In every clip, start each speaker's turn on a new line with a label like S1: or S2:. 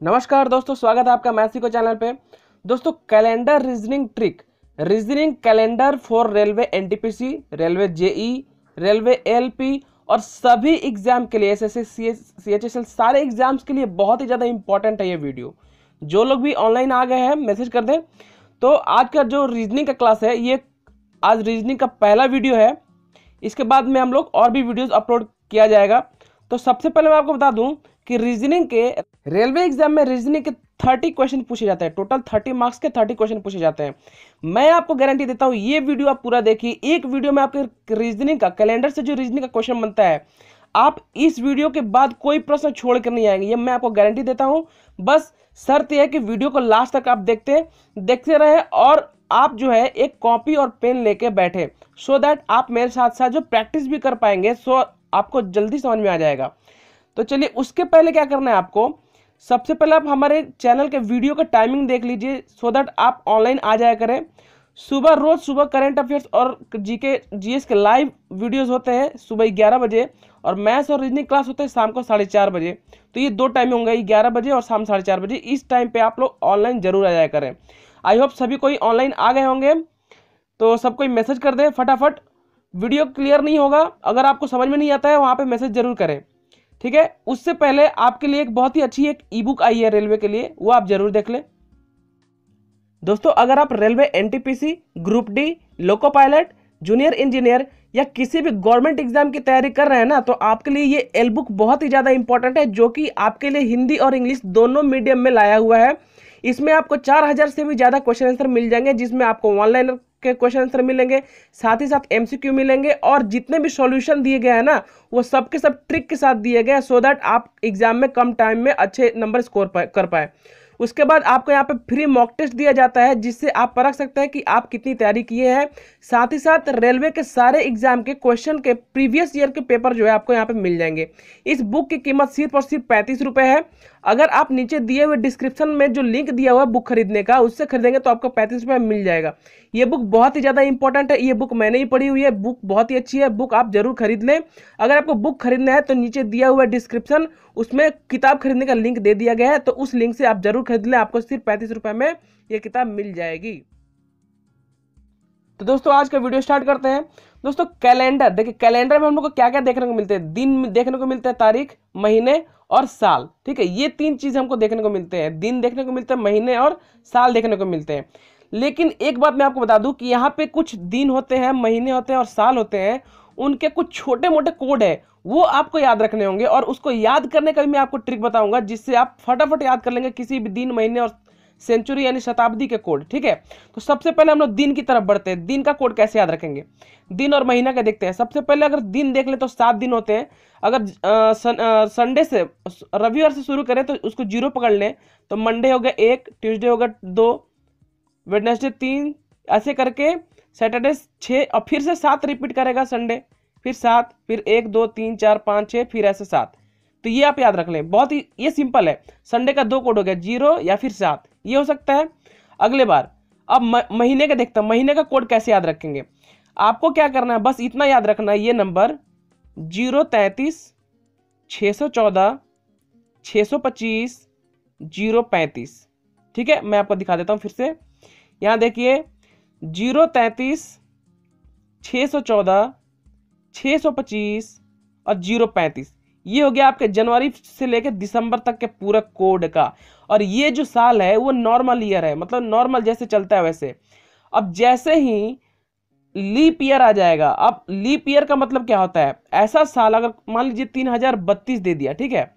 S1: नमस्कार दोस्तों, स्वागत है आपका मैथ सीखो चैनल पे। दोस्तों, calendar reasoning trick, reasoning calendar for railway NTPC, railway JE, railway LP और सभी एग्जाम के लिए एसएससी सीएचएसएल सारे एग्जाम्स के लिए बहुत ही ज़्यादा इंपॉर्टेंट है ये वीडियो। जो लोग भी ऑनलाइन आ गए हैं मैसेज कर दें। तो आज का जो रीजनिंग का क्लास है, ये आज रीजनिंग का पहला वीडियो है। इसके बाद में हम लोग और भी वीडियोस अपलोड किया जाएगा। तो सबसे पहले मैं आपको बता दूं कि रीजनिंग के रेलवे एग्जाम में रीजनिंग के 30 क्वेश्चन पूछे जाते हैं। टोटल 30 मार्क्स के 30 क्वेश्चन पूछे जाते हैं। मैं आपको गारंटी देता हूं, ये वीडियो आप पूरा देखिए। एक वीडियो में आपके रीजनिंग का कैलेंडर से जो रीजनिंग का क्वेश्चन बनता है, आप इस वीडियो के बाद कोई प्रश्न छोड़ कर नहीं आएंगे, ये मैं आपको गारंटी देता हूं। बस शर्त यह है कि वीडियो को लास्ट तक आप देखते रहे और आप जो है एक कॉपी और पेन लेके बैठे, सो दैट आप मेरे साथ साथ जो प्रैक्टिस भी कर पाएंगे, सो आपको जल्दी समझ में आ जाएगा। तो चलिए, उसके पहले क्या करना है आपको, सबसे पहले आप हमारे चैनल के वीडियो का टाइमिंग देख लीजिए, सो दैट आप ऑनलाइन आ जाया करें। रोज सुबह करंट अफेयर्स और जीके जीएस के लाइव वीडियोस होते हैं सुबह 11 बजे, और मैथ्स और रीजनिंग क्लास होते हैं शाम को 4:30 बजे। तो ये दो टाइम होंगे, 11 बजे और शाम 4:30 बजे। इस टाइम पे आप लोग ऑनलाइन जरूर आ जाया करें। आई होप सभी कोई ऑनलाइन आ गए होंगे। तो सब कोई मैसेज कर दें फटाफट। वीडियो क्लियर नहीं होगा, अगर आपको समझ में नहीं आता है वहाँ पे मैसेज जरूर करें, ठीक है। उससे पहले आपके लिए एक बहुत ही अच्छी एक ई बुक आई है रेलवे के लिए, वो आप जरूर देख लें। दोस्तों, अगर आप railway NTPC, group D, loco pilot, junior engineer या किसी भी गवर्नमेंट एग्जाम की तैयारी कर रहे हैं ना, तो आपके लिए ये एल बुक बहुत ही ज़्यादा इंपॉर्टेंट है, जो कि आपके लिए हिंदी और इंग्लिश दोनों मीडियम में लाया हुआ है। इसमें आपको 4000 से भी ज़्यादा क्वेश्चन आंसर मिल जाएंगे, जिसमें आपको वन लाइनर के क्वेश्चन आंसर मिलेंगे, साथ ही साथ एमसीक्यू मिलेंगे, और जितने भी सॉल्यूशन दिए गए हैं ना, वो सब के सब ट्रिक के साथ दिए गए हैं, सो दैट आप एग्जाम में कम टाइम में अच्छे नंबर स्कोर कर पाए। उसके बाद आपको यहाँ पे फ्री मॉक टेस्ट दिया जाता है, जिससे आप परख सकते हैं कि आप कितनी तैयारी किए हैं। साथ ही साथ रेलवे के सारे एग्जाम के क्वेश्चन के प्रीवियस ईयर के पेपर जो है आपको यहाँ पे मिल जाएंगे। इस बुक की कीमत सिर्फ और सिर्फ 35 रुपये है। अगर आप नीचे दिए हुए डिस्क्रिप्शन में जो लिंक दिया हुआ है बुक खरीदने का, उससे खरीदेंगे तो आपको 35 रुपये मिल जाएगा। ये बुक बहुत ही ज़्यादा इंपॉर्टेंट है। ये बुक मैंने ही पढ़ी हुई है, बुक बहुत ही अच्छी है। बुक आप जरूर खरीद लें। अगर आपको बुक खरीदना है तो नीचे दिया हुआ डिस्क्रिप्शन, उसमें किताब खरीदने का लिंक दे दिया गया है, तो उस लिंक से आप जरूर खरीद लें। आपको सिर्फ 35 रुपये में ये किताब मिल जाएगी। तो दोस्तों, आज का वीडियो स्टार्ट करते हैं। दोस्तों, कैलेंडर देखिए, कैलेंडर में हम लोग को क्या क्या देखने को मिलते हैं। दिन देखने को मिलते हैं, तारीख, महीने और साल, ठीक है। ये तीन चीज हमको देखने को मिलते हैं। दिन देखने को मिलते हैं, महीने और साल देखने को मिलते हैं। लेकिन एक बात मैं आपको बता दूं कि यहाँ पे कुछ दिन होते हैं, महीने होते हैं और साल होते हैं, उनके कुछ छोटे मोटे कोड है, वो आपको याद रखने होंगे। और उसको याद करने का भी मैं आपको ट्रिक बताऊंगा, जिससे आप फटाफट याद कर लेंगे किसी भी दिन, महीने और सेंचुरी यानी शताब्दी के कोड, ठीक है। तो सबसे पहले हम लोग दिन की तरफ बढ़ते हैं। दिन का कोड कैसे याद रखेंगे, दिन और महीना का देखते हैं। सबसे पहले अगर दिन देख ले तो 7 दिन होते हैं। अगर संडे से, रविवार से शुरू करें तो उसको 0 पकड़ लें, तो मंडे हो गया 1, ट्यूसडे हो गया 2, वेडनेसडे 3, ऐसे करके सैटरडे 6, और फिर से 7 रिपीट करेगा संडे, फिर 7, फिर 1 2 3 4 5 6, फिर ऐसे 7। तो ये आप याद रख लें, बहुत ही ये सिंपल है। संडे का 2 कोड हो गया, 0 या फिर 7, ये हो सकता है। अगले बार अब महीने का देखता हूं, महीने का कोड कैसे याद रखेंगे। आपको क्या करना है, बस इतना याद रखना है, ये नंबर 033 614 625 035, ठीक है। मैं आपको दिखा देता हूं फिर से। यहां देखिए, 033 614 625 और 035, ये हो गया आपके जनवरी से लेकर दिसंबर तक के पूरा कोड का। और ये जो साल है वो नॉर्मल ईयर है, मतलब नॉर्मल जैसे चलता है वैसे। अब जैसे ही लीप ईयर आ जाएगा, अब लीप ईयर का मतलब क्या होता है, ऐसा साल अगर मान लीजिए 3032 दे दिया, ठीक है,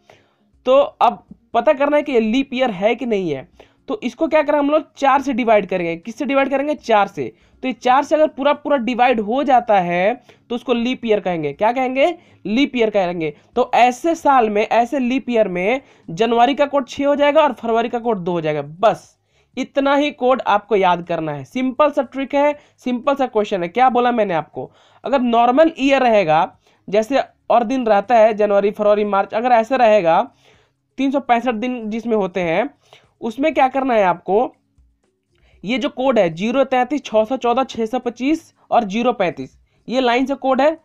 S1: तो अब पता करना है कि ये लीप ईयर है कि नहीं है। तो इसको क्या करें हम लोग, 4 से डिवाइड करेंगे। किससे डिवाइड करेंगे, 4 से। तो ये 4 से अगर पूरा पूरा डिवाइड हो जाता है तो उसको लीप ईयर कहेंगे। क्या कहेंगे, लीप ईयर कहेंगे। तो ऐसे साल में, ऐसे लीप ईयर में जनवरी का कोड 6 हो जाएगा और फरवरी का कोड 2 हो जाएगा। बस इतना ही कोड आपको याद करना है। सिंपल सा ट्रिक है, सिंपल सा क्वेश्चन है। क्या बोला मैंने आपको, अगर नॉर्मल ईयर रहेगा, जैसे और दिन रहता है जनवरी, फरवरी, मार्च, अगर ऐसे रहेगा 365 दिन जिसमें होते हैं, उसमें क्या करना है आपको, ये जो कोड है 033 614 625 और 035, ये लाइन से कोड है।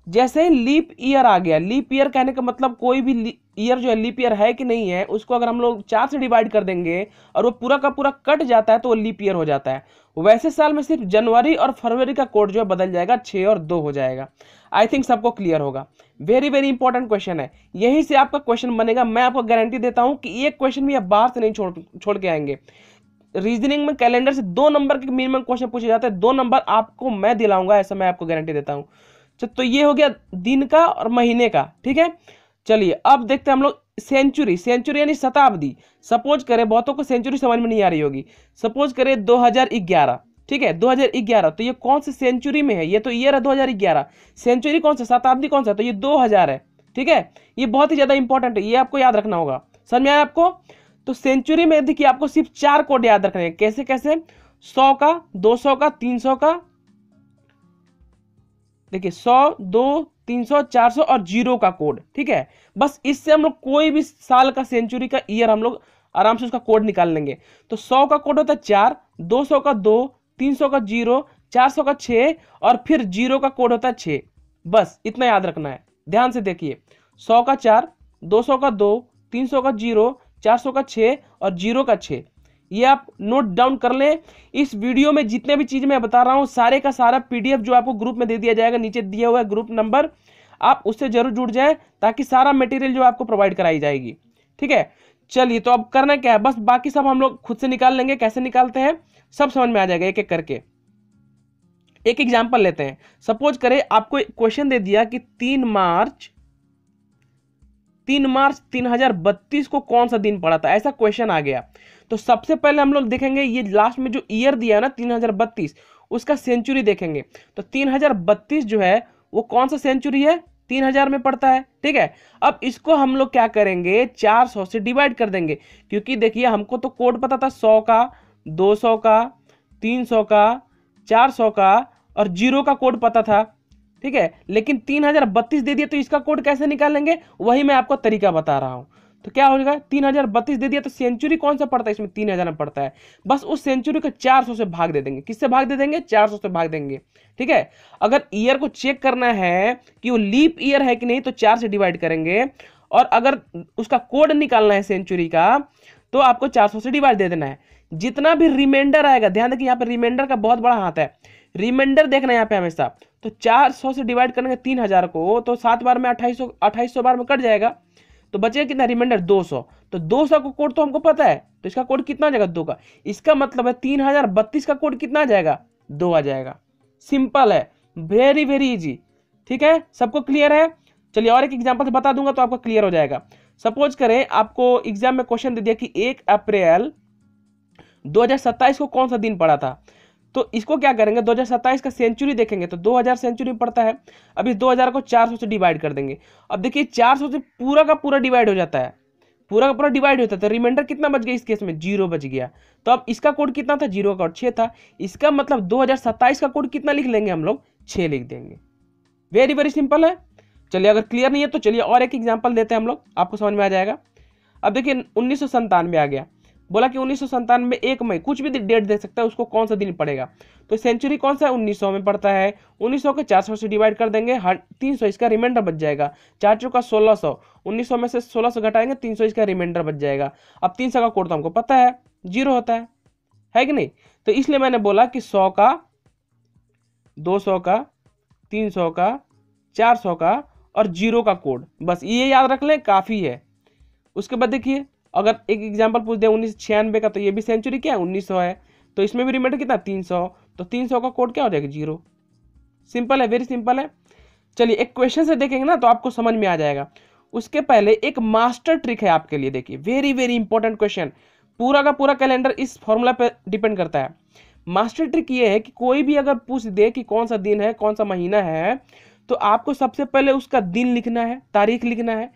S1: जैसे लीप ईयर आ गया, लीप ईयर कहने का मतलब कोई भी ईयर जो है लीप ईयर है कि नहीं है, उसको अगर हम लोग 4 से डिवाइड कर देंगे और वो पूरा का पूरा कट जाता है तो वो लीप ईयर हो जाता है। वैसे साल में सिर्फ जनवरी और फरवरी का कोड जो है बदल जाएगा, 6 और 2 हो जाएगा। आई थिंक सबको क्लियर होगा। वेरी वेरी इंपॉर्टेंट क्वेश्चन है, यहीं से आपका क्वेश्चन बनेगा। मैं आपको गारंटी देता हूं कि एक क्वेश्चन भी आप बाहर से नहीं छोड़ के आएंगे। रीजनिंग में कैलेंडर से 2 नंबर के मिनिमम क्वेश्चन पूछे जाते हैं, 2 नंबर आपको मैं दिलाऊंगा, ऐसा मैं आपको गारंटी देता हूं। तो ये हो गया दिन का और महीने का, ठीक है। चलिए अब देखते हैं हम लोग सेंचुरी। सेंचुरी यानी शताब्दी। सपोज करें, बहुतों को सेंचुरी समझ में नहीं आ रही होगी। सपोज करें 2011, ठीक है, 2011, तो ये कौन से सेंचुरी में है? ये तो ईयर है 2011। सेंचुरी कौन सा, शताब्दी कौन सा? तो ये 2000 है, ठीक है। ये बहुत ही ज्यादा इंपॉर्टेंट है, ये आपको याद रखना होगा। समझ में आया आपको? तो सेंचुरी में देखिए आपको सिर्फ 4 कोड याद रखने हैं। कैसे कैसे? 100 का, 200 का, 300 का, देखिए 100, 2, 300, 400 और 0 का कोड, ठीक है। बस इससे हम लोग कोई भी साल का सेंचुरी का ईयर हम लोग आराम से उसका कोड निकाल लेंगे। तो 100 का कोड होता है 4, 200 का 2, 300 का 0, 400 का 6 और फिर 0 का कोड होता है 6। बस इतना याद रखना है। ध्यान से देखिए, 100 का 4, 200 का 2, 300 का 0, 400 का 6 और 0 का 6। ये आप नोट डाउन कर लें। इस वीडियो में जितने भी चीज मैं बता रहा हूं सारे का सारा पीडीएफ जो आपको ग्रुप में दे दिया जाएगा, नीचे दिया हुआ है ग्रुप नंबर, आप उससे जरूर जुड़ जाएं ताकि सारा मटेरियल जो आपको प्रोवाइड कराई जाएगी, ठीक है। चलिए तो अब करना क्या है, बस बाकी सब हम लोग खुद से निकाल लेंगे। कैसे निकालते हैं सब समझ में आ जाएगा एक एक करके। एक एग्जाम्पल लेते हैं। सपोज करें आपको क्वेश्चन दे दिया कि 3 मार्च 3032 को कौन सा दिन पड़ा था, ऐसा क्वेश्चन आ गया। तो सबसे पहले हम लोग देखेंगे ये लास्ट में जो ईयर दिया है ना 3032, उसका सेंचुरी देखेंगे। तो 3032 जो है वो कौन सा सेंचुरी है? 3000 में पड़ता है, ठीक है। अब इसको हम लोग क्या करेंगे, 400 से डिवाइड कर देंगे, क्योंकि देखिए हमको तो कोड पता था 100 का, 200 का, 300 का, 400 का और 0 का कोड पता था, ठीक है। लेकिन 3032 दे दिया तो इसका कोड कैसे निकालेंगे, वही मैं आपको तरीका बता रहा हूं। तो क्या हो जाएगा, 3032 दे दिया तो सेंचुरी कौन सा पड़ता है इसमें? 3000 में पड़ता है। बस उस सेंचुरी को 400 से भाग दे देंगे। किससे भाग दे देंगे? 400 से भाग देंगे, ठीक है। अगर ईयर को चेक करना है कि वो लीप ईयर है कि नहीं तो 4 से डिवाइड करेंगे, और अगर उसका कोड निकालना है सेंचुरी का तो आपको 400 से डिवाइड दे देना है। जितना भी रिमाइंडर आएगा, ध्यान देखिए यहाँ पे रिमाइंडर का बहुत बड़ा हाथ है, रिमाइंडर देखना है यहाँ पे हमेशा। तो 400 से डिवाइड करेंगे 3000 को तो 7 बार में 2800 बार में कट जाएगा, तो बचेगा कितना रिमाइंडर? 200। तो 200 का कोड तो हमको पता है, तो इसका कोड कितना आ जाएगा? 2 का। इसका मतलब है 3032 का कोड कितना आ जाएगा? 2 आ जाएगा। सिंपल है, वेरी वेरी इजी, ठीक है। सबको क्लियर है? चलिए और एक एग्जांपल से बता दूंगा तो आपको क्लियर हो जाएगा। सपोज करें आपको एग्जाम में क्वेश्चन दे दिया कि 1 अप्रैल 2027 को कौन सा दिन पड़ा था। तो इसको क्या करेंगे, 2027 का सेंचुरी देखेंगे तो 2000 सेंचुरी में पड़ता है। अब इस 2000 को 400 से डिवाइड कर देंगे। अब देखिए 400 से पूरा का पूरा डिवाइड हो जाता है, पूरा का पूरा डिवाइड होता है, तो रिमाइंडर कितना बच गया इस केस में? 0 बच गया। तो अब इसका कोड कितना था? 0 का कोड 6 था। इसका मतलब 2027 का कोड कितना लिख लेंगे हम लोग? 6 लिख देंगे। वेरी वेरी सिंपल है। चलिए अगर क्लियर नहीं है तो चलिए और एक एग्जाम्पल देते हैं हम लोग, आपको समझ में आ जाएगा। अब देखिए 1997 आ गया, बोला कि 1997 में 1 मई, कुछ भी डेट दे सकता है, उसको कौन सा दिन पड़ेगा। तो सेंचुरी कौन सा है? 1900 में पड़ता है। 1900 के 400 से डिवाइड कर देंगे, 300 इसका रिमाइंडर बच जाएगा। 4 का 1600, 1900 में से 1600 घटाएंगे, 300 इसका रिमाइंडर बच जाएगा। अब 300 का कोड तो हमको पता है, 0 होता है कि नहीं। तो इसलिए मैंने बोला कि 100 का, 200 का, 300 का, 400 का और 0 का कोड, बस ये याद रख लें, काफी है। उसके बाद देखिए अगर एक एग्जांपल पूछ दे 1996 का, तो ये भी सेंचुरी क्या है? 1900 है। तो इसमें भी रिमाइंडर कितना? 300। तो 300 का कोड क्या हो जाएगा? 0। सिंपल है, वेरी सिंपल है। चलिए एक क्वेश्चन से देखेंगे ना तो आपको समझ में आ जाएगा। उसके पहले एक मास्टर ट्रिक है आपके लिए, देखिए वेरी वेरी इंपॉर्टेंट क्वेश्चन। पूरा का पूरा कैलेंडर इस फॉर्मूला पे डिपेंड करता है। मास्टर ट्रिक ये है कि कोई भी अगर पूछ दे कि कौन सा दिन है, कौन सा महीना है, तो आपको सबसे पहले उसका दिन लिखना है, तारीख लिखना है,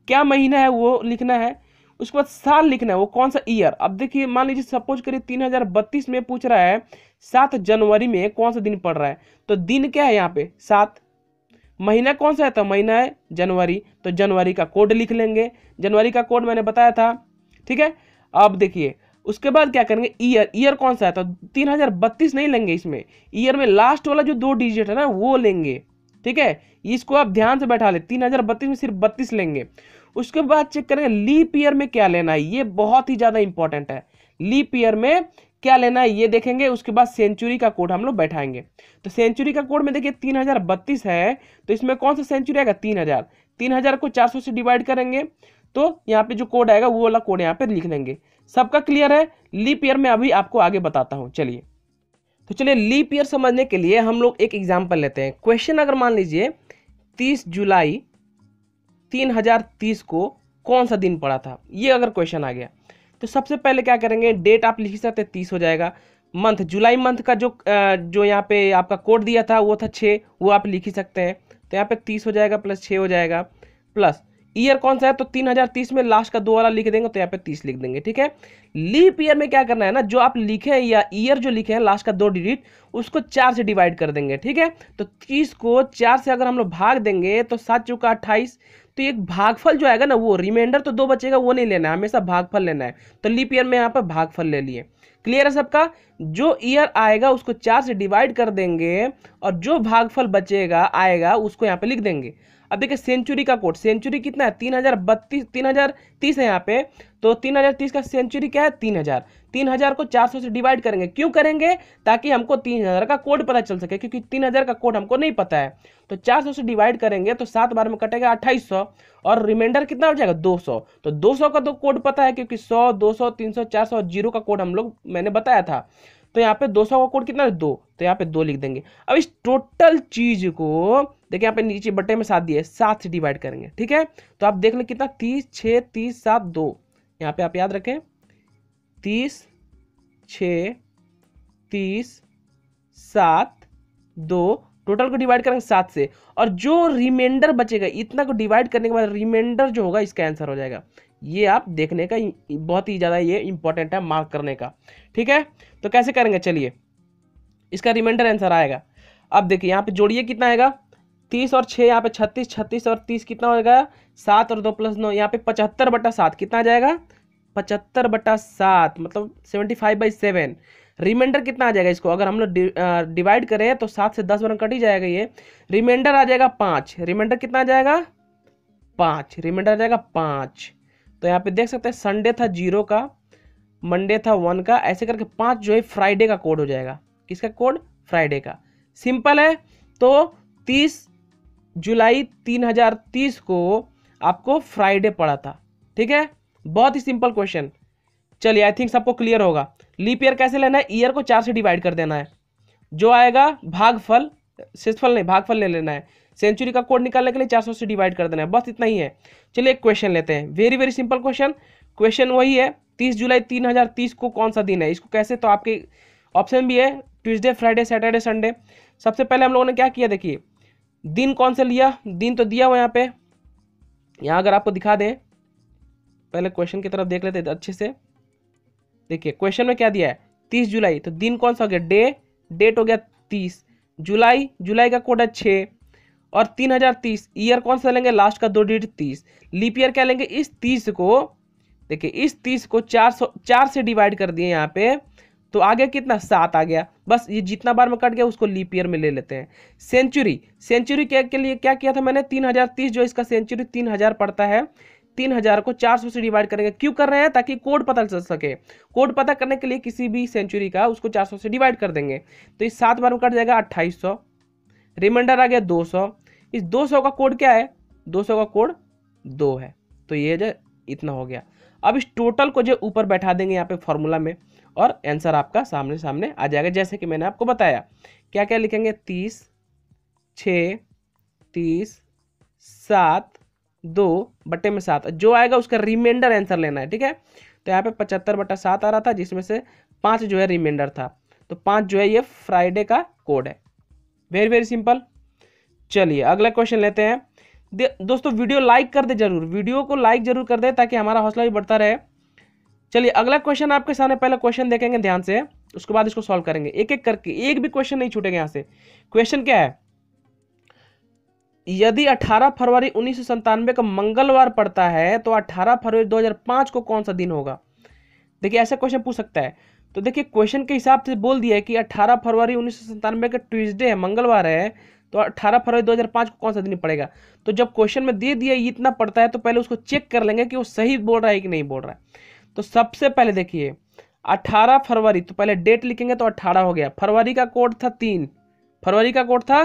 S1: क्या महीना है वो लिखना है, उसके बाद साल लिखना है, वो कौन सा ईयर। अब देखिए मान लीजिए सपोज करिए 3032 में पूछ रहा है 7 जनवरी में कौन सा दिन पड़ रहा है, तो दिन क्या है यहाँ पे? 7। महीना कौन सा है? तो महीना है जनवरी, तो जनवरी का कोड लिख लेंगे। जनवरी का कोड मैंने बताया था, ठीक है। अब देखिए उसके बाद क्या करेंगे, ईयर, ईयर कौन सा है? तो 3032 नहीं लेंगे, इसमें ईयर में लास्ट वाला जो 2 डिजिट है ना वो लेंगे, ठीक है। इसको आप ध्यान से बैठा ले, 3032 में सिर्फ 32 लेंगे। उसके बाद चेक करेंगे लीप ईयर में क्या लेना है, ये बहुत ही ज्यादा इंपॉर्टेंट है। लीप ईयर में क्या लेना है ये देखेंगे। उसके बाद सेंचुरी का कोड हम लोग बैठाएंगे। तो सेंचुरी का कोड में देखिए 3032 है, तो इसमें कौन सा सेंचुरी आएगा 3000। 3000 को 400 से डिवाइड करेंगे तो यहाँ पे जो कोड आएगा वो वाला कोड यहाँ पे लिख देंगे। सबका क्लियर है? लीप ईयर में अभी आपको आगे बताता हूँ। चलिए तो चलिए लीप ईयर समझने के लिए हम लोग एक एग्जाम्पल लेते हैं। क्वेश्चन अगर मान लीजिए 30 जुलाई 3030 को कौन सा दिन पड़ा था, ये अगर क्वेश्चन आ गया तो सबसे पहले क्या करेंगे, डेट आप लिख सकते हैं 30 हो जाएगा। मंथ, जुलाई मंथ का जो यहाँ पे आपका कोड दिया था वो था 6, वो आप लिख ही सकते हैं। तो यहाँ पे 30 हो जाएगा प्लस 6 हो जाएगा, प्लस ईयर कौन सा है तो 3030 में लास्ट का 2 वाला लिख देंगे तो यहाँ पे 30 लिख देंगे। ठीक है। लीप ईयर में क्या करना है ना, जो आप लिखे हैं या ईयर जो लिखे हैं लास्ट का 2 डिजिट उसको 4 से डिवाइड कर देंगे। ठीक है। तो 30 को 4 से अगर हम लोग भाग देंगे तो 7 चौका 28, तो एक भागफल जो आएगा ना वो रिमाइंडर तो 2 बचेगा वो नहीं लेना है, हमेशा भागफल लेना है। तो लीप ईयर में यहाँ पर भागफल ले लिए। क्लियर है सबका? जो ईयर आएगा उसको 4 से डिवाइड कर देंगे और जो भागफल बचेगा आएगा उसको यहाँ पे लिख देंगे। अब देखिए सेंचुरी का कोड, सेंचुरी कितना है 3030 है यहाँ पे, तो 3030 का सेंचुरी क्या है 3000। 3000 को 400 से डिवाइड करेंगे, क्यों करेंगे? ताकि हमको 3000 का कोड पता चल सके, क्योंकि 3000 का कोड हमको नहीं पता है। तो 400 से डिवाइड करेंगे तो 7 बार में कटेगा 2800 और रिमाइंडर कितना हो जाएगा 200। तो 200 का तो कोड पता है क्योंकि 100 200 300 400 और 0 का कोड हम लोग मैंने बताया था। तो यहाँ पे 200 का कोड कितना है 2, तो यहाँ पे 2 लिख देंगे। अब इस टोटल चीज को देखिए यहाँ पे नीचे बट्टे में 7 दिए, 7 से डिवाइड करेंगे। ठीक है। तो आप देख लें कितना 30 6 30 7 2, यहाँ पे आप याद रखें 30 6 30 7 2, टोटल को डिवाइड करेंगे 7 से, और जो रिमाइंडर बचेगा इतना को डिवाइड करने के बाद रिमाइंडर जो होगा इसका आंसर हो जाएगा। ये आप देखने का बहुत ही ज्यादा ये इंपॉर्टेंट है मार्क करने का। ठीक है। तो कैसे करेंगे, चलिए इसका रिमाइंडर आंसर आएगा। अब देखिए यहाँ पे जोड़िए कितना आएगा 30 और 6, यहाँ पे 36, 36 और 30 कितना हो जाएगा 7 और 2 प्लस 9, यहाँ पे 75/7 कितना आ जाएगा 75/7 मतलब 75/7। रिमाइंडर कितना आ जाएगा, इसको अगर हम लोग डिवाइड करें तो 7 से 10 बार कट ही जाएगा ये। रिमाइंडर आ जाएगा 5, रिमाइंडर कितना आ जाएगा 5, रिमाइंडर आ जाएगा 5। तो यहाँ पे देख सकते हैं संडे था 0 का, मंडे था 1 का, ऐसे करके 5 जो है फ्राइडे का कोड हो जाएगा। किसका कोड? फ्राइडे का। सिंपल है। तो 30 जुलाई 3030 को आपको फ्राइडे पड़ा था। ठीक है। बहुत ही सिंपल क्वेश्चन। चलिए आई थिंक सबको क्लियर होगा। लीप ईयर कैसे लेना है, ईयर को 4 से डिवाइड कर देना है, जो आएगा भागफल, शेषफल नहीं भागफल ले लेना है। सेंचुरी का कोड निकालने के लिए 400 से डिवाइड कर देना है, बस इतना ही है। चलिए एक क्वेश्चन लेते हैं, very very simple question. Question वही है 30 जुलाई 3030 को कौन सा दिन है, इसको कैसे, तो आपके ऑप्शन भी है ट्यूसडे फ्राइडे सैटरडे संडे। सबसे पहले हम लोगों ने क्या किया, देखिए दिन कौन सा लिया, दिन तो दिया हुआ यहाँ पे, यहाँ अगर आपको दिखा दें, पहले क्वेश्चन की तरफ देख लेते हैं अच्छे से। देखिए क्वेश्चन में क्या दिया है 30 जुलाई, तो दिन कौन सा हो गया, डेट हो गया 30, जुलाई, जुलाई का कोड है 6 और 3030, ईयर कौन सा लेंगे लास्ट का 2 डिजिट 30। लीप ईयर क्या लेंगे, इस 30 को देखिए इस 30 को 4 से डिवाइड कर दिए यहाँ पे, तो आ गया कितना 7 आ गया। बस ये जितना बार में कट गया उसको लीप ईयर में ले लेते हैं। सेंचुरी, सेंचुरी के लिए क्या किया था मैंने 3030, जो इसका सेंचुरी 3000 पड़ता है, 3000 को 400 से डिवाइड करेंगे। क्यों कर रहे हैं, ताकि कोड पता चल सके। कोड पता करने के लिए किसी भी सेंचुरी का उसको 400 से डिवाइड कर देंगे, तो इस 7 बार में कट जाएगा 2800, रिमाइंडर आ गया 200। इस 200 का कोड क्या है, 200 का कोड 2 है, तो ये जो इतना हो गया। अब इस टोटल को जो ऊपर बैठा देंगे यहाँ पे फॉर्मूला में, और आंसर आपका सामने सामने आ जाएगा, जैसे कि मैंने आपको बताया। क्या क्या लिखेंगे 30 6 30 7 2 बट्टे में 7, जो आएगा उसका रिमाइंडर आंसर लेना है। ठीक है। तो यहाँ पे 75/7 आ रहा था, जिसमें से 5 जो है रिमाइंडर था, तो 5 जो है ये फ्राइडे का कोड है। Very very simple. चलिए अगला क्वेश्चन लेते हैं। दोस्तों वीडियो लाइक कर दे जरूर, वीडियो को लाइक जरूर कर दे ताकि हमारा हौसला भी बढ़ता रहे। चलिए अगला क्वेश्चन आपके सामने, पहले क्वेश्चन देखेंगे ध्यान से, उसके बाद इसको सॉल्व करेंगे एक एक करके, एक भी क्वेश्चन नहीं छूटेगा यहाँ से। क्वेश्चन क्या है, यदि 18 फरवरी 1997 का मंगलवार पड़ता है तो 18 फरवरी 2005 को कौन सा दिन होगा। देखिए ऐसा क्वेश्चन पूछ सकता है। तो देखिए क्वेश्चन के हिसाब से बोल दिया है कि 18 फरवरी 1997 का ट्यूसडे है, मंगलवार है, तो 18 फरवरी 2005 को कौन सा दिन पड़ेगा। तो जब क्वेश्चन में दे दिया इतना पड़ता है तो पहले उसको चेक कर लेंगे कि वो सही बोल रहा है कि नहीं बोल रहा है। तो सबसे पहले देखिए 18 फरवरी, तो पहले डेट लिखेंगे तो 18 हो गया। फरवरी का कोड था 3, फरवरी का कोड था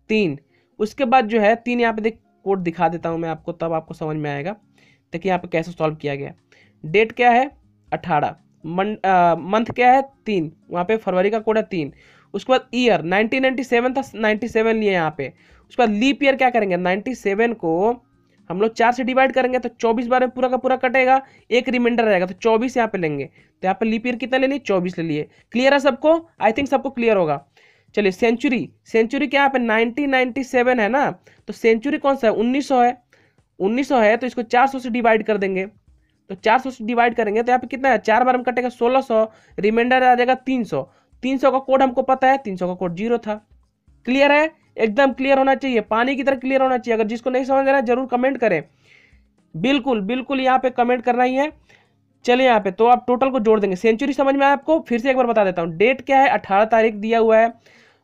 S1: 3। उसके बाद जो है 3 यहाँ पे देख कोड दिखा देता हूँ मैं आपको, तब आपको समझ में आएगा। देखिए यहाँ पे कैसे सॉल्व किया गया। डेट क्या है 18, मंथ क्या है 3, वहाँ पे फरवरी का कोड है 3। उसके बाद ईयर 1997 था, 97 लिए यहाँ पे। उसके बाद लीप ईयर क्या करेंगे, 97 को हम लोग 4 से डिवाइड करेंगे तो 24 बार में पूरा का पूरा कटेगा, एक रिमाइंडर रहेगा तो 24 यहाँ पे लेंगे। तो यहाँ पे लीप ईयर कितना ले लिए, 24 ले लिए। क्लियर है सबको, आई थिंक सबको क्लियर होगा। चलिए सेंचुरी, सेंचुरी क्या यहाँ पे 1997 है ना, तो सेंचुरी कौन सा है 1900 है, 1900 है तो इसको 400 से डिवाइड कर देंगे। तो 400 से डिवाइड करेंगे तो यहाँ पे कितना है, 4 बार में कटेगा 1600, रिमाइंडर आ जाएगा 300। 300 का कोड हमको पता है, 300 का कोड 0 था। क्लियर है, एकदम क्लियर होना चाहिए, पानी की तरह क्लियर होना चाहिए। अगर जिसको नहीं समझ रहा है जरूर कमेंट करें, बिल्कुल बिल्कुल यहाँ पे कमेंट करना ही है। चलिए यहाँ पे तो आप टोटल को जोड़ देंगे। सेंचुरी समझ में आया आपको, फिर से एक बार बता देता हूँ। डेट क्या है 18 तारीख दिया हुआ है,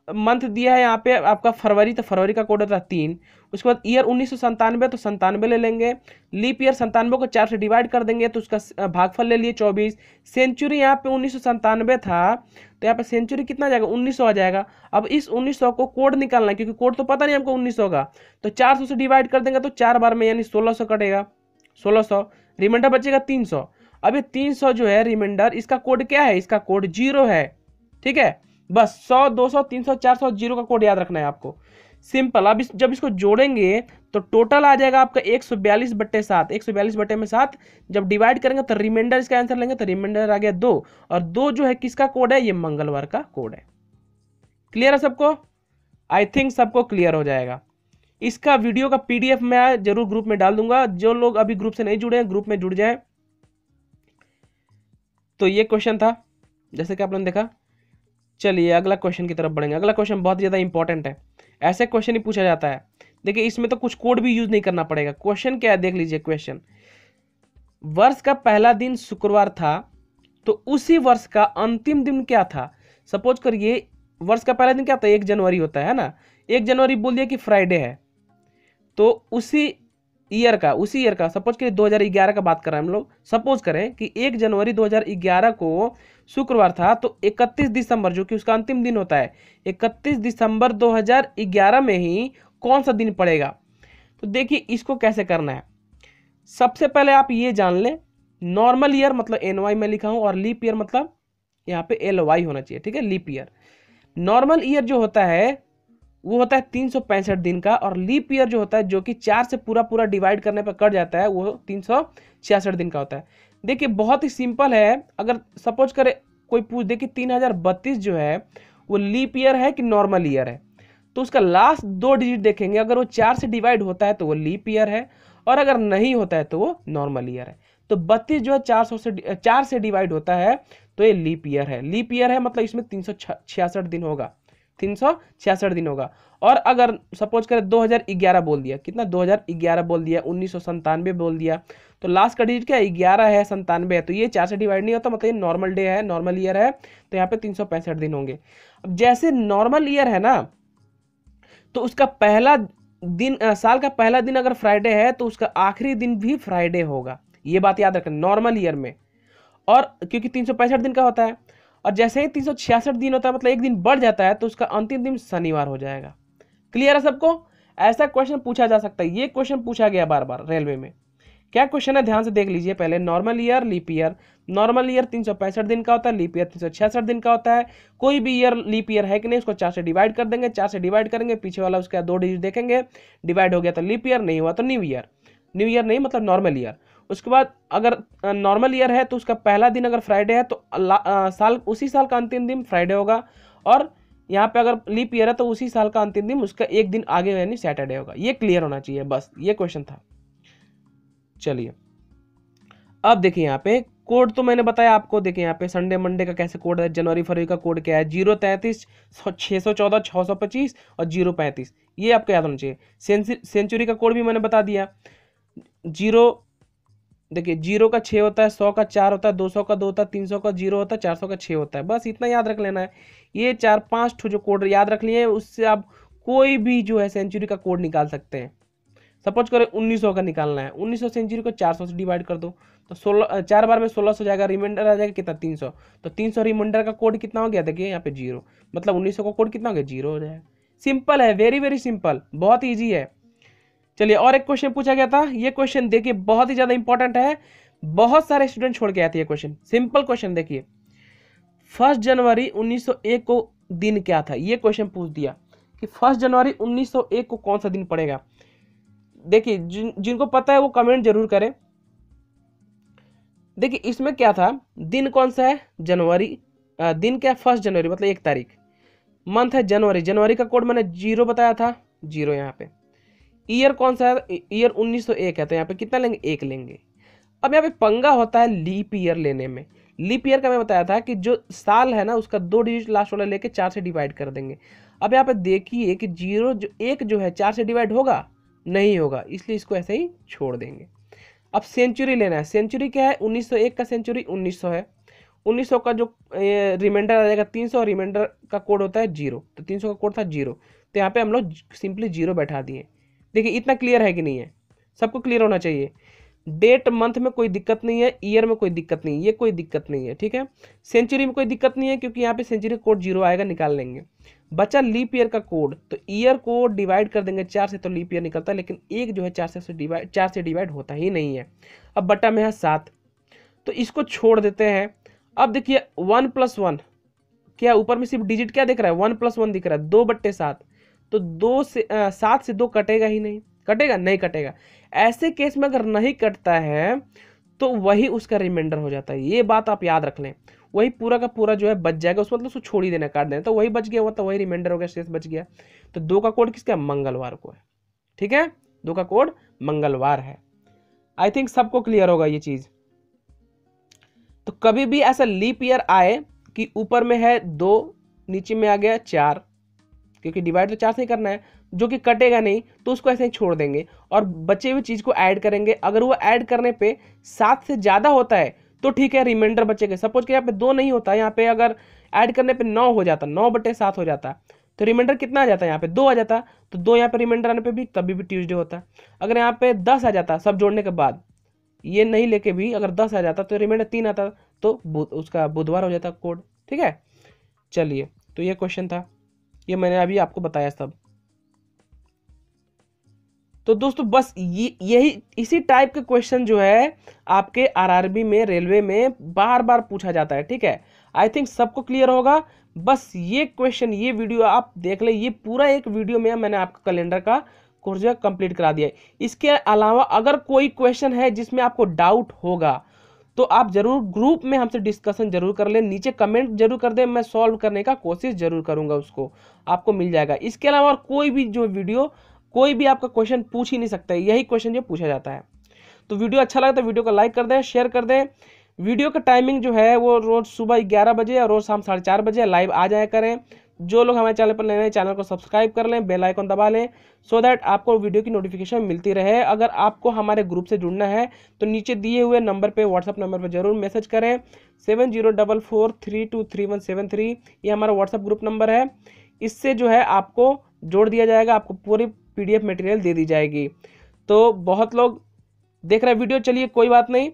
S1: मंथ दिया है यहाँ पे आपका फरवरी, तो फरवरी का कोड होता है 3। उसके बाद ईयर 1997, तो 97 ले लेंगे। लीप ईयर 97 को 4 से डिवाइड कर देंगे तो उसका भागफल ले लिए 24। सेंचुरी यहाँ पे 1997 था तो यहाँ पे सेंचुरी कितना आ जाएगा 1900 आ जाएगा। अब इस 1900 को कोड निकालना है क्योंकि कोड तो पता नहीं हमको 1900 का, तो 400 से डिवाइड कर देंगे तो 4 बार में यानी 1600 कटेगा, 1600 रिमाइंडर बचेगा 300। अब ये 300 जो है रिमाइंडर, इसका कोड क्या है, इसका कोड 0 है। ठीक है, बस 100 200 300 400 0 का कोड याद रखना है आपको, सिंपल। अब जब इसको जोड़ेंगे तो टोटल आ जाएगा आपका 142/7, 142/7। जब डिवाइड करेंगे तो रिमाइंडर इसका आंसर लेंगे तो रिमाइंडर आ गया 2, और 2 जो है किसका कोड है, ये मंगलवार का कोड है। क्लियर है सबको, आई थिंक सबको क्लियर हो जाएगा। इसका वीडियो का पीडीएफ मैं जरूर ग्रुप में डाल दूंगा, जो लोग अभी ग्रुप से नहीं जुड़े हैं ग्रुप में जुड़ जाए। तो ये क्वेश्चन था जैसे कि आप लोगों ने देखा। चलिए अगला क्वेश्चन की तरफ बढ़ेंगे। अगला क्वेश्चन बहुत ज़्यादा इंपॉर्टेंट है, ऐसे क्वेश्चन ही पूछा जाता है। देखिए इसमें तो कुछ कोड भी यूज नहीं करना पड़ेगा। क्वेश्चन क्या है देख लीजिए। क्वेश्चन, वर्ष का पहला दिन शुक्रवार था तो उसी वर्ष का अंतिम दिन क्या था। सपोज करिए वर्ष का पहला दिन क्या था, 1 जनवरी होता है ना, 1 जनवरी बोल दिया कि फ्राइडे है, तो उसी ईयर का सपोज करिए 2011 का बात कर रहे हैं हम लोग। सपोज करें कि 1 जनवरी 2011 को शुक्रवार था, तो 31 दिसंबर जो कि उसका अंतिम दिन होता है, 31 दिसंबर 2011 में ही कौन सा दिन पड़ेगा। तो देखिए इसको कैसे करना है। सबसे पहले आप ये जान लें, नॉर्मल ईयर मतलब NY में लिखा हूं, और लीप ईयर मतलब यहाँ पे LY होना चाहिए। ठीक है, लीप ईयर, नॉर्मल ईयर जो होता है वो होता है 365 दिन का, और लीप ईयर जो होता है जो कि 4 से पूरा पूरा डिवाइड करने पर कट जाता है, वो 366 दिन का होता है। देखिए बहुत ही सिंपल है। अगर सपोज करे कोई पूछ दे कि 3032 जो है वो लीप ईयर है कि नॉर्मल ईयर है, तो उसका लास्ट 2 डिजिट देखेंगे, अगर वो 4 से डिवाइड होता है तो वो लीप ईयर है, और अगर नहीं होता है तो वो नॉर्मल ईयर है। तो 32 जो है 4 से डिवाइड होता है तो ये लीप ईयर है। लीप ईयर है मतलब इसमें 366 दिन होगा, 366 दिन होगा। और अगर सपोज करें 2011 बोल दिया, कितना 2011 बोल दिया, 1997 बोल दिया, तो लास्ट का डिजिट क्या है 11 है, 97 है, तो ये 4 से डिवाइड नहीं होता, मतलब ये नॉर्मल डे है, नॉर्मल ईयर है, तो यहाँ पे 365 दिन होंगे। अब जैसे नॉर्मल ईयर है ना, तो उसका पहला दिन, साल का पहला दिन अगर फ्राइडे है तो उसका आखिरी दिन भी फ्राइडे होगा, ये बात याद रखना नॉर्मल ईयर में। और क्योंकि 365 दिन का होता है, और जैसे ही 366 दिन होता है मतलब एक दिन बढ़ जाता है, तो उसका अंतिम दिन शनिवार हो जाएगा। क्लियर है सबको, ऐसा क्वेश्चन पूछा जा सकता है। ये क्वेश्चन पूछा गया बार बार रेलवे में। क्या क्वेश्चन है ध्यान से देख लीजिए पहले। Normal year, leap year. Normal year 365 दिन का होता है, लीप ईयर 366 दिन का होता है। कोई भी ईयर लीप ईयर है कि नहीं, उसको 4 से डिवाइड कर देंगे, 4 से डिवाइड करेंगे, पीछे वाला उसका 2 डिजिट देखेंगे, डिवाइड हो गया तो लीप ईयर, नहीं हुआ तो न्यू ईयर। न्यू ईयर नहीं मतलब नॉर्मल ईयर। उसके बाद अगर नॉर्मल ईयर है तो उसका पहला दिन अगर फ्राइडे है तो उसी साल का अंतिम दिन फ्राइडे होगा, और यहाँ पे अगर लीप ईयर है तो उसी साल का अंतिम दिन उसका एक दिन आगे यानी सैटरडे होगा। ये क्लियर होना चाहिए, बस ये क्वेश्चन था। चलिए अब देखिए यहाँ पे कोड तो मैंने बताया आपको। देखिए यहाँ पे संडे मंडे का कैसे कोड है, जनवरी फरवरी का कोड क्या है, 033 614 625 और 035, ये आपको याद होना चाहिए। सेंचुरी का कोड भी मैंने बता दिया। 0 देखिए 0 का 6 होता है, 100 का 4 होता है, 200 का 2 होता है, 300 का 0 होता है, 400 का 6 होता है। बस इतना याद रख लेना है। ये 4-5 जो कोड याद रख लिए उससे आप कोई भी जो है सेंचुरी का कोड निकाल सकते हैं। सपोज करें 1900 का निकालना है, 1900 सेंचुरी को 400 से डिवाइड कर दो तो 16 4 बार में 1600 हो जाएगा, रिमाइंडर आ जाएगा कितना 300, तो 300 रिमाइंडर का कोड कितना हो गया, देखिए यहाँ पे 0, मतलब 1900 का कोड कितना हो गया, 0 हो जाएगा। सिंपल है, वेरी वेरी सिंपल, बहुत ईजी है। चलिए और एक क्वेश्चन पूछा गया था, ये क्वेश्चन देखिए बहुत ही ज्यादा इंपॉर्टेंट है, बहुत सारे स्टूडेंट छोड़ के आए थे ये क्वेश्चन। सिंपल क्वेश्चन देखिए, 1 जनवरी 1901 को दिन क्या था, ये क्वेश्चन पूछ दिया कि 1 जनवरी 1901 को कौन सा दिन पड़ेगा। देखिए जिनको पता है वो कमेंट जरूर करें। देखिए इसमें क्या था, दिन कौन सा है, जनवरी, दिन क्या, 1 जनवरी मतलब 1 तारीख, मंथ है जनवरी, जनवरी का कोड मैंने 0 बताया था, 0 यहाँ पे। ईयर कौन सा है, ईयर 1901 है, तो यहाँ पे कितना लेंगे, 1 लेंगे। अब यहाँ पे पंगा होता है लीप ईयर लेने में। लीप ईयर का मैं बताया था कि जो साल है ना उसका 2 डिजिट लास्ट वाला लेके 4 से डिवाइड कर देंगे। अब यहाँ पे देखिए कि 0 जो 1 जो है 4 से डिवाइड होगा, नहीं होगा, इसलिए इसको ऐसे ही छोड़ देंगे। अब सेंचुरी लेना है, सेंचुरी क्या है, 1901 का सेंचुरी 1900 है, 1900 का जो रिमाइंडर आ जाएगा 300, रिमाइंडर का कोड होता है 0, तो 300 का कोड था 0, तो यहाँ पे हम लोग सिंपली 0 बैठा दिए। देखिए इतना क्लियर है कि नहीं है, सबको क्लियर होना चाहिए। डेट मंथ में कोई दिक्कत नहीं है, ईयर में कोई दिक्कत नहीं है, ये कोई दिक्कत नहीं है, ठीक है। सेंचुरी में कोई दिक्कत नहीं है क्योंकि यहाँ पे सेंचुरी कोड 0 आएगा, निकाल लेंगे। बचा लीप ईयर का कोड, तो ईयर को डिवाइड कर देंगे 4 से तो लीप ईयर निकलता है, लेकिन एक जो है 4 से डिवाइड होता ही नहीं है। अब बटा में है 7, तो इसको छोड़ देते हैं। अब देखिए 1 + 1 क्या, ऊपर में सिर्फ डिजिट क्या दिख रहा है, 1 + 1 दिख रहा है, 2/7, तो 7 से 2 कटेगा ही नहीं, कटेगा नहीं, कटेगा। ऐसे केस में अगर नहीं कटता है तो वही उसका रिमाइंडर हो जाता है, ये बात आप याद रख लें। वही पूरा का पूरा जो है बच जाएगा, उसको मतलब उसको छोड़ ही देना, काट देना, तो वही बच गया, वो तो वही रिमाइंडर हो गया, शेष बच गया। तो 2 का कोड किसका, मंगलवार को है, ठीक है, 2 का कोड मंगलवार है। आई थिंक सबको क्लियर होगा ये चीज। तो कभी भी ऐसा लीप ईयर आए कि ऊपर में है 2, नीचे में आ गया 4, क्योंकि डिवाइड तो 4 से ही करना है, जो कि कटेगा नहीं, तो उसको ऐसे ही छोड़ देंगे और बचे हुए चीज को ऐड करेंगे। अगर वो ऐड करने पे 7 से ज्यादा होता है तो ठीक है, रिमाइंडर बचेगा। सपोज कि यहाँ पे 2 नहीं होता, यहाँ पे अगर ऐड करने पे 9 हो जाता, 9/7 हो जाता, तो रिमाइंडर कितना आ जाता है, यहाँ पे 2 आ जाता, तो 2 यहाँ पे रिमाइंडर आने पे भी तभी भी ट्यूसडे होता। अगर यहाँ पे 10 आ जाता सब जोड़ने के बाद, ये नहीं लेके भी अगर 10 आ जाता तो रिमाइंडर 3 आता, तो उसका बुधवार हो जाता कोड, ठीक है। चलिए तो ये क्वेश्चन था, ये मैंने अभी आपको बताया सब। तो दोस्तों बस यही इसी टाइप के क्वेश्चन जो है आपके आरआरबी में, रेलवे में बार बार पूछा जाता है, ठीक है। आई थिंक सबको क्लियर होगा। बस ये क्वेश्चन, ये वीडियो आप देख ले, ये पूरा एक वीडियो में मैंने आपका कैलेंडर का कोर्स जो कंप्लीट करा दिया है। इसके अलावा अगर कोई क्वेश्चन है जिसमें आपको डाउट होगा तो आप जरूर ग्रुप में हमसे डिस्कशन जरूर कर लें, नीचे कमेंट जरूर कर दें, मैं सॉल्व करने का कोशिश जरूर करूंगा, उसको आपको मिल जाएगा। इसके अलावा और कोई भी जो वीडियो, कोई भी आपका क्वेश्चन पूछ ही नहीं सकता है, यही क्वेश्चन जो पूछा जाता है। तो वीडियो अच्छा लगा तो वीडियो को लाइक कर दें, शेयर कर दें। वीडियो का टाइमिंग जो है वो रोज सुबह 11 बजे और रोज शाम 4:30 बजे लाइव आ जाया करें। जो लोग हमारे चैनल पर नए नए, चैनल को सब्सक्राइब कर लें, बेल आइकन दबा लें, सो दैट आपको वीडियो की नोटिफिकेशन मिलती रहे। अगर आपको हमारे ग्रुप से जुड़ना है तो नीचे दिए हुए नंबर पे, व्हाट्सअप नंबर पे जरूर मैसेज करें, 7044323173, ये हमारा व्हाट्सअप ग्रुप नंबर है। इससे जो है आपको जोड़ दिया जाएगा, आपको पूरी PDF मटेरियल दे दी जाएगी। तो बहुत लोग देख रहे हैं वीडियो, चलिए कोई बात नहीं,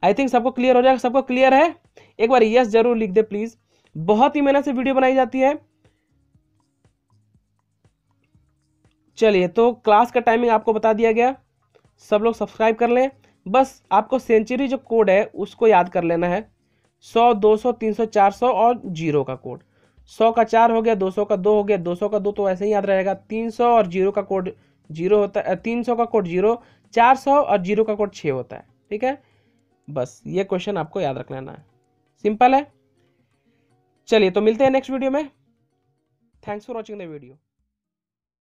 S1: आई थिंक सबको क्लियर हो जाएगा। सबको क्लियर है, एक बार यस जरूर लिख दे प्लीज। बहुत ही मेहनत से वीडियो बनाई जाती है। चलिए तो क्लास का टाइमिंग आपको बता दिया गया, सब लोग सब्सक्राइब कर लें। बस आपको सेंचुरी जो कोड है उसको याद कर लेना है, 100, 200, 300, 400 और 0 का कोड। 100 का 4 हो गया, 200 का 2 हो गया, 200 का 2 तो ऐसे ही याद रहेगा। 300 और 0 का कोड 0 होता है, 300 का कोड 0, 400 और 0 का कोड 6 होता है, ठीक है। बस ये क्वेश्चन आपको याद रख लेना है, सिंपल है। चलिए तो मिलते हैं नेक्स्ट वीडियो में। Thanks for watching the video.